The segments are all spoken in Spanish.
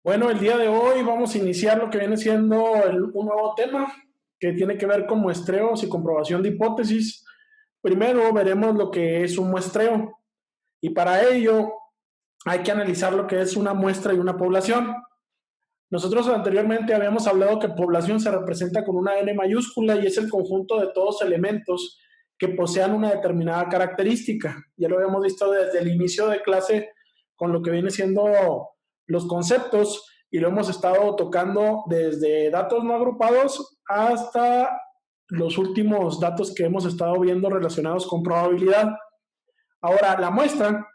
Bueno, el día de hoy vamos a iniciar lo que viene siendo un nuevo tema que tiene que ver con muestreos y comprobación de hipótesis. Primero veremos lo que es un muestreo y para ello hay que analizar lo que es una muestra y una población. Nosotros anteriormente habíamos hablado que población se representa con una N mayúscula y es el conjunto de todos elementos que posean una determinada característica. Ya lo habíamos visto desde el inicio de clase con lo que viene siendo los conceptos y lo hemos estado tocando desde datos no agrupados hasta los últimos datos que hemos estado viendo relacionados con probabilidad. Ahora, la muestra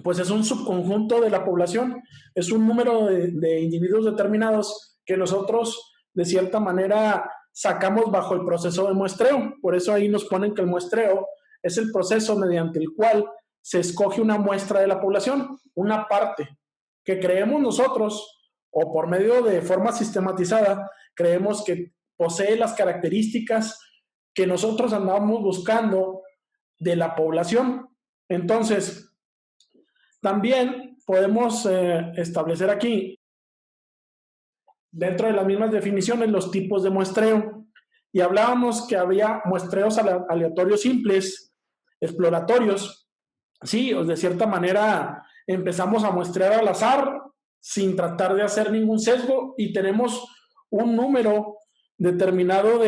pues es un subconjunto de la población, es un número de individuos determinados que nosotros de cierta manera sacamos bajo el proceso de muestreo. Por eso ahí nos ponen que el muestreo es el proceso mediante el cual se escoge una muestra de la población, una parte que creemos nosotros o por medio de forma sistematizada, creemos que posee las características que nosotros andamos buscando de la población. Entonces, también podemos establecer aquí, dentro de las mismas definiciones, los tipos de muestreo. Y hablábamos que había muestreos aleatorios simples, exploratorios. Sí, de cierta manera empezamos a muestrear al azar sin tratar de hacer ningún sesgo y tenemos un número determinado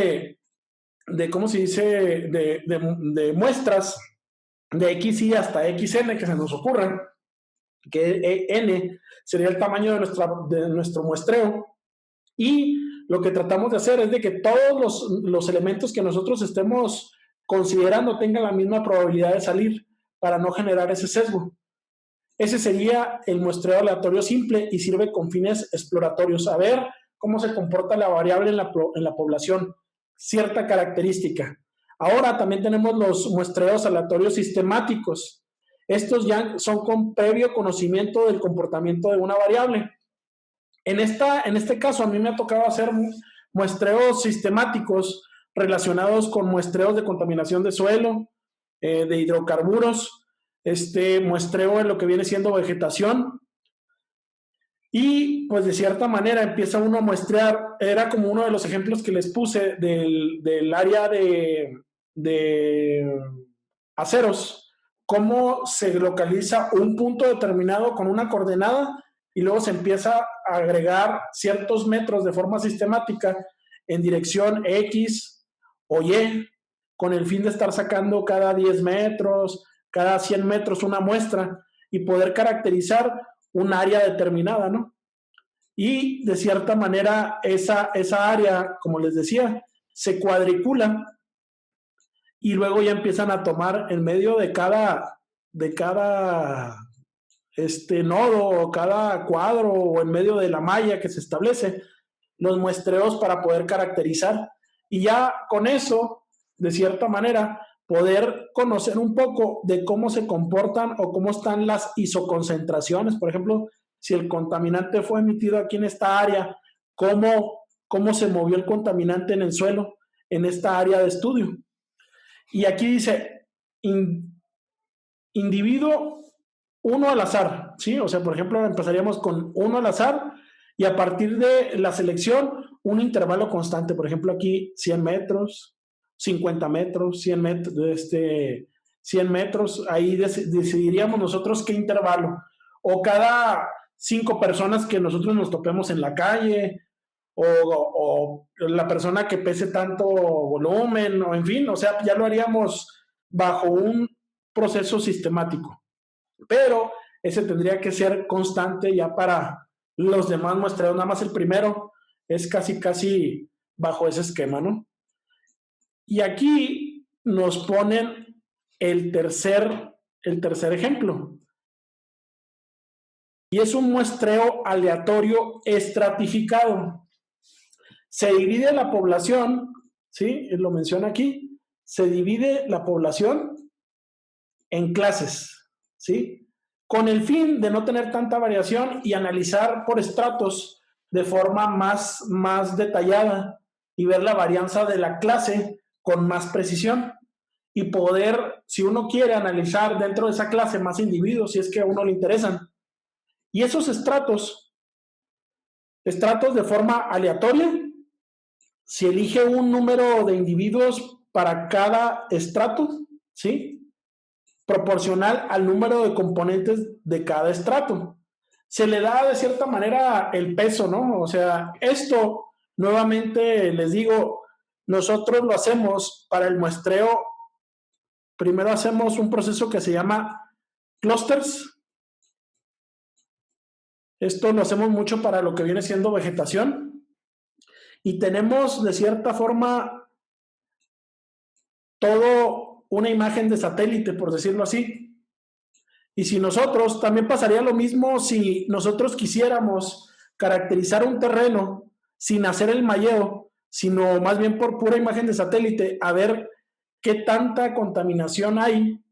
¿cómo se dice?, de muestras de XY hasta XN que se nos ocurran, que N sería el tamaño de nuestro muestreo, y lo que tratamos de hacer es de que todos los elementos que nosotros estemos considerando tengan la misma probabilidad de salir para no generar ese sesgo. Ese sería el muestreo aleatorio simple y sirve con fines exploratorios, a ver cómo se comporta la variable en la población, cierta característica. Ahora también tenemos los muestreos aleatorios sistemáticos. Estos ya son con previo conocimiento del comportamiento de una variable. En este caso, a mí me ha tocado hacer muestreos sistemáticos relacionados con muestreos de contaminación de suelo, de hidrocarburos, muestreo en lo que viene siendo vegetación. Y pues de cierta manera empieza uno a muestrear, era como uno de los ejemplos que les puse del área de aceros, cómo se localiza un punto determinado con una coordenada y luego se empieza a agregar ciertos metros de forma sistemática en dirección X o Y, con el fin de estar sacando cada 10 metros, cada 100 metros una muestra y poder caracterizar un área determinada, ¿no? Y de cierta manera esa área, como les decía, se cuadricula y luego ya empiezan a tomar en medio de cada nodo o cada cuadro o en medio de la malla que se establece los muestreos para poder caracterizar y ya con eso, de cierta manera, poder conocer un poco de cómo se comportan o cómo están las isoconcentraciones. Por ejemplo, si el contaminante fue emitido aquí en esta área, cómo se movió el contaminante en el suelo en esta área de estudio. Y aquí dice individuo uno al azar, ¿sí? O sea, por ejemplo, empezaríamos con uno al azar y a partir de la selección, un intervalo constante. Por ejemplo, aquí 100 metros, 50 metros, 100 metros, 100 metros. Ahí decidiríamos nosotros qué intervalo. O cada 5 personas que nosotros nos topemos en la calle, o la persona que pese tanto volumen, o en fin, o sea, ya lo haríamos bajo un proceso sistemático. Pero ese tendría que ser constante ya para los demás muestreos. Nada más el primero es casi bajo ese esquema, ¿no? Y aquí nos ponen el tercer ejemplo. Y es un muestreo aleatorio estratificado. Se divide la población, ¿sí? Lo menciona aquí, se divide la población en clases, ¿sí? Con el fin de no tener tanta variación y analizar por estratos de forma más detallada y ver la varianza de la clase con más precisión y poder, si uno quiere analizar dentro de esa clase más individuos, si es que a uno le interesan. Y esos estratos estratos de forma aleatoria. Si elige un número de individuos para cada estrato, ¿sí? Proporcional al número de componentes de cada estrato. Se le da de cierta manera el peso, ¿no? O sea, esto, nuevamente les digo, nosotros lo hacemos para el muestreo. Primero hacemos un proceso que se llama clusters. Esto lo hacemos mucho para lo que viene siendo vegetación. Y tenemos de cierta forma todo una imagen de satélite, por decirlo así. Y si nosotros, también pasaría lo mismo si nosotros quisiéramos caracterizar un terreno sin hacer el mayeo, sino más bien por pura imagen de satélite, a ver qué tanta contaminación hay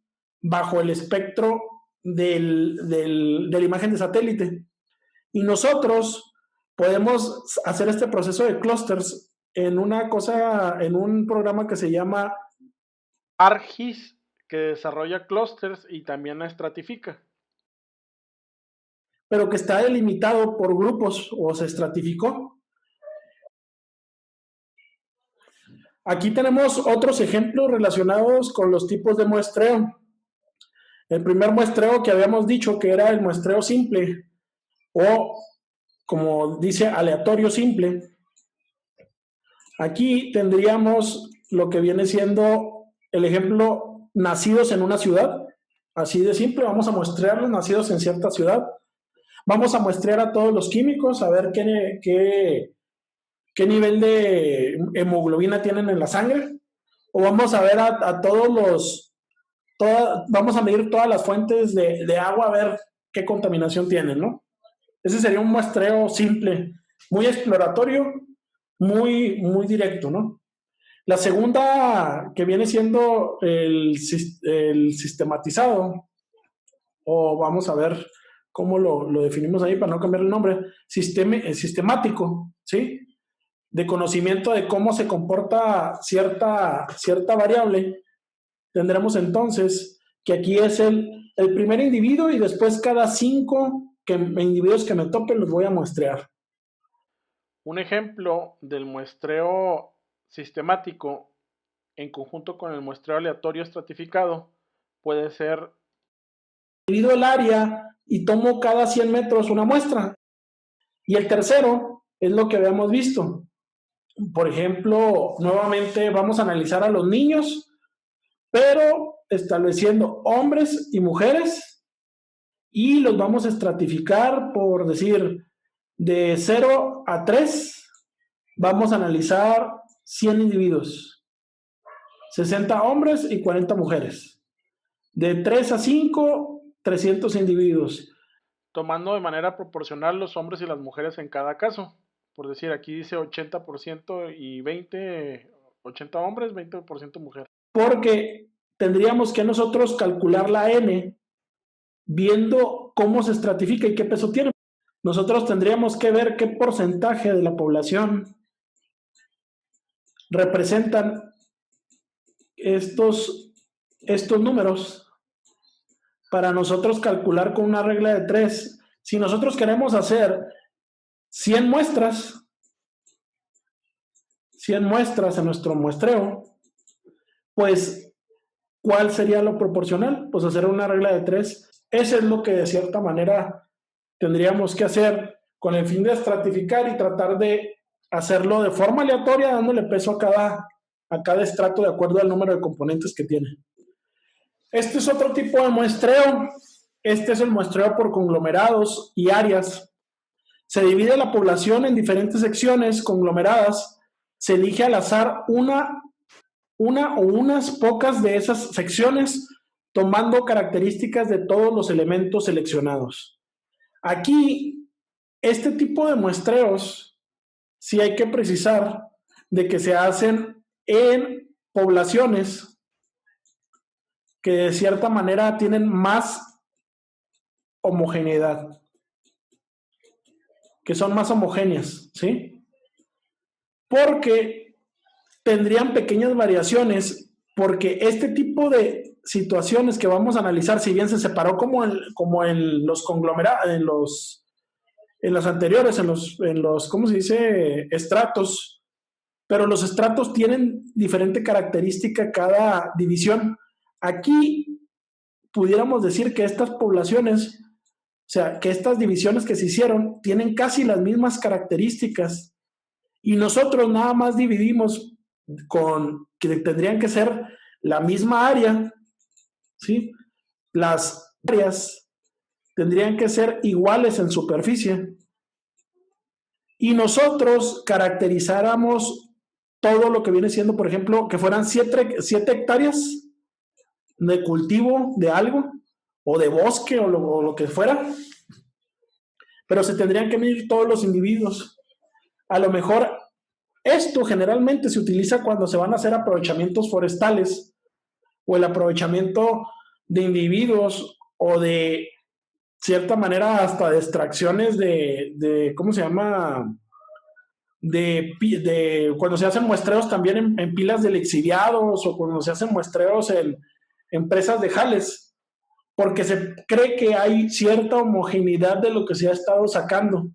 bajo el espectro de la imagen de satélite. Y nosotros podemos hacer este proceso de clusters en un programa que se llama ArcGIS, que desarrolla clústeres y también la estratifica. Pero que está delimitado por grupos o se estratificó. Aquí tenemos otros ejemplos relacionados con los tipos de muestreo. El primer muestreo que habíamos dicho que era el muestreo simple o, como dice, aleatorio simple. Aquí tendríamos lo que viene siendo el ejemplo nacidos en una ciudad, así de simple. Vamos a muestrear los nacidos en cierta ciudad. Vamos a muestrear a todos los químicos, a ver qué nivel de hemoglobina tienen en la sangre. O vamos a ver a todos vamos a medir todas las fuentes de agua, a ver qué contaminación tienen, ¿no? Ese sería un muestreo simple, muy exploratorio, muy directo, ¿no? La segunda, que viene siendo el sistematizado, o vamos a ver cómo lo definimos ahí para no cambiar el nombre, sistemático, ¿sí? De conocimiento de cómo se comporta cierta variable. Tendremos entonces que aquí es el primer individuo y después cada 5 individuos que me topen los voy a muestrear. Un ejemplo del muestreo sistemático en conjunto con el muestreo aleatorio estratificado puede ser: divido el área y tomo cada 100 metros una muestra. Y el tercero es lo que habíamos visto. Por ejemplo, nuevamente vamos a analizar a los niños, pero estableciendo hombres y mujeres, y los vamos a estratificar por decir de 0 a 3. Vamos a analizar 100 individuos, 60 hombres y 40 mujeres. De 3 a 5, 300 individuos. Tomando de manera proporcional los hombres y las mujeres en cada caso. Por decir, aquí dice 80% y 80 hombres, 20% mujeres. Porque tendríamos que nosotros calcular la N viendo cómo se estratifica y qué peso tiene. Nosotros tendríamos que ver qué porcentaje de la población representan estos números para nosotros calcular con una regla de 3. Si nosotros queremos hacer 100 muestras en nuestro muestreo, pues, ¿cuál sería lo proporcional? Pues hacer una regla de 3. Eso es lo que de cierta manera tendríamos que hacer con el fin de estratificar y tratar de hacerlo de forma aleatoria, dándole peso a cada estrato de acuerdo al número de componentes que tiene. Este es otro tipo de muestreo. Este es el muestreo por conglomerados y áreas. Se divide la población en diferentes secciones conglomeradas. Se elige al azar una o unas pocas de esas secciones, tomando características de todos los elementos seleccionados. Aquí, este tipo de muestreos, sí hay que precisar de que se hacen en poblaciones que de cierta manera tienen más homogeneidad, que son más homogéneas, ¿sí? Porque tendrían pequeñas variaciones, porque este tipo de situaciones que vamos a analizar, si bien se separó como en los conglomerados, en los anteriores, ¿cómo se dice? Estratos, pero los estratos tienen diferente característica cada división. Aquí pudiéramos decir que estas poblaciones, o sea, que estas divisiones que se hicieron tienen casi las mismas características y nosotros nada más dividimos con que tendrían que ser la misma área, ¿sí? Las áreas tendrían que ser iguales en superficie y nosotros caracterizáramos todo lo que viene siendo, por ejemplo, que fueran 7 hectáreas de cultivo de algo o de bosque o lo que fuera, pero se tendrían que medir todos los individuos. A lo mejor esto generalmente se utiliza cuando se van a hacer aprovechamientos forestales o el aprovechamiento de individuos o de cierta manera hasta de extracciones de ¿cómo se llama? De cuando se hacen muestreos también en pilas de lixiviados o cuando se hacen muestreos en presas de jales, porque se cree que hay cierta homogeneidad de lo que se ha estado sacando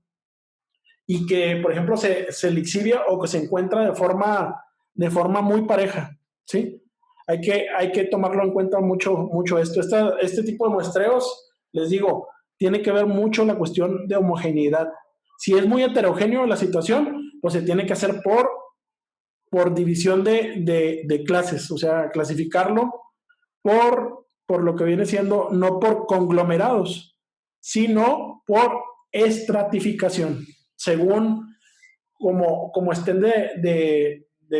y que, por ejemplo, se lixivia o que se encuentra de forma muy pareja, ¿sí? Hay que tomarlo en cuenta mucho esto. Este tipo de muestreos, les digo, tiene que ver mucho la cuestión de homogeneidad. Si es muy heterogéneo la situación, pues se tiene que hacer por división de clases, o sea, clasificarlo por lo que viene siendo, no por conglomerados, sino por estratificación, según como estén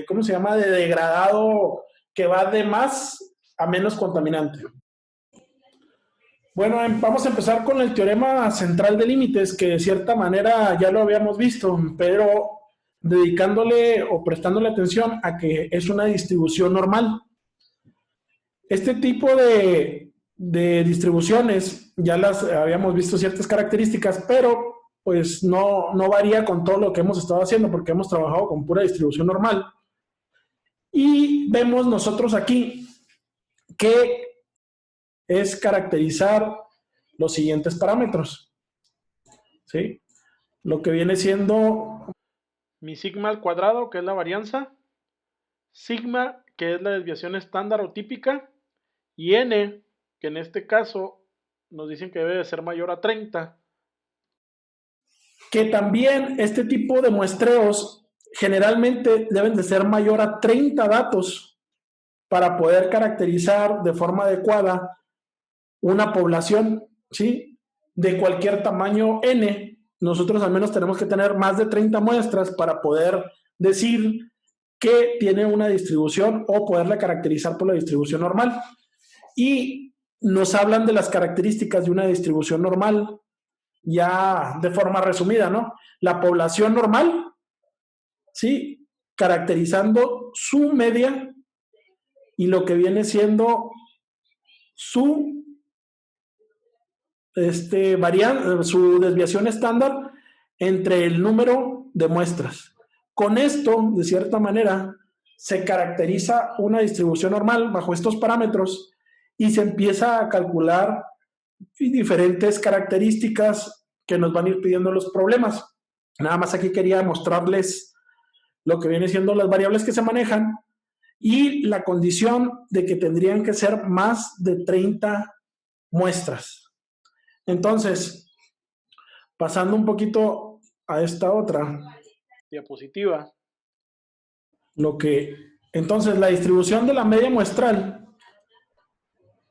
¿cómo se llama? De degradado, que va de más a menos contaminante. Bueno, vamos a empezar con el teorema central de límites, que de cierta manera ya lo habíamos visto, pero dedicándole o prestándole atención a que es una distribución normal. Este tipo de distribuciones ya las habíamos visto ciertas características, pero pues no varía con todo lo que hemos estado haciendo porque hemos trabajado con pura distribución normal. Y vemos nosotros aquí que es caracterizar los siguientes parámetros, ¿sí? Lo que viene siendo mi sigma al cuadrado, que es la varianza, sigma, que es la desviación estándar o típica, y n, que en este caso nos dicen que debe de ser mayor a 30. Que también este tipo de muestreos generalmente deben de ser mayor a 30 datos para poder caracterizar de forma adecuada una población, ¿sí? De cualquier tamaño n. Nosotros al menos tenemos que tener más de 30 muestras para poder decir que tiene una distribución o poderla caracterizar por la distribución normal. Y nos hablan de las características de una distribución normal, ya de forma resumida, ¿no? La población normal, ¿sí? Caracterizando su media y lo que viene siendo su su desviación estándar entre el número de muestras. Con esto, de cierta manera, se caracteriza una distribución normal bajo estos parámetros y se empieza a calcular diferentes características que nos van a ir pidiendo los problemas. Nada más aquí quería mostrarles lo que viene siendo las variables que se manejan y la condición de que tendrían que ser más de 30 muestras. Entonces, pasando un poquito a esta otra diapositiva. Entonces, la distribución de la media muestral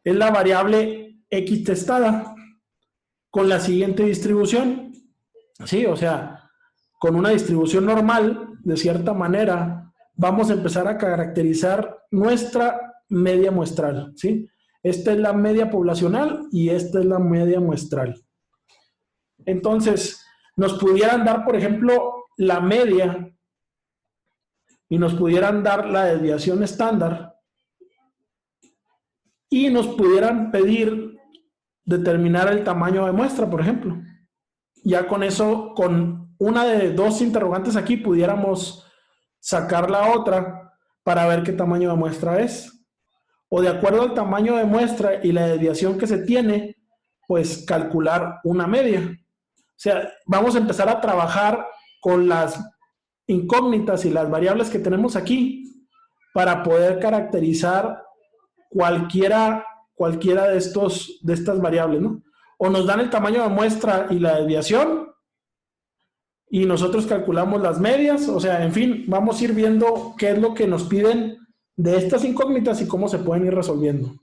es la variable X testada con la siguiente distribución. Sí, o sea, con una distribución normal, de cierta manera, vamos a empezar a caracterizar nuestra media muestral, ¿sí? Esta es la media poblacional y esta es la media muestral. Entonces, nos pudieran dar, por ejemplo, la media y nos pudieran dar la desviación estándar y nos pudieran pedir determinar el tamaño de muestra, por ejemplo. Ya con eso, con una de dos interrogantes aquí, pudiéramos sacar la otra para ver qué tamaño de muestra es. O de acuerdo al tamaño de muestra y la desviación que se tiene, pues calcular una media. sea, vamos a empezar a trabajar con las incógnitas y las variables que tenemos aquí para poder caracterizar cualquiera de estas variables, ¿no? O nos dan el tamaño de muestra y la desviación y nosotros calculamos las medias, o sea, en fin, vamos a ir viendo qué es lo que nos piden de estas incógnitas y cómo se pueden ir resolviendo.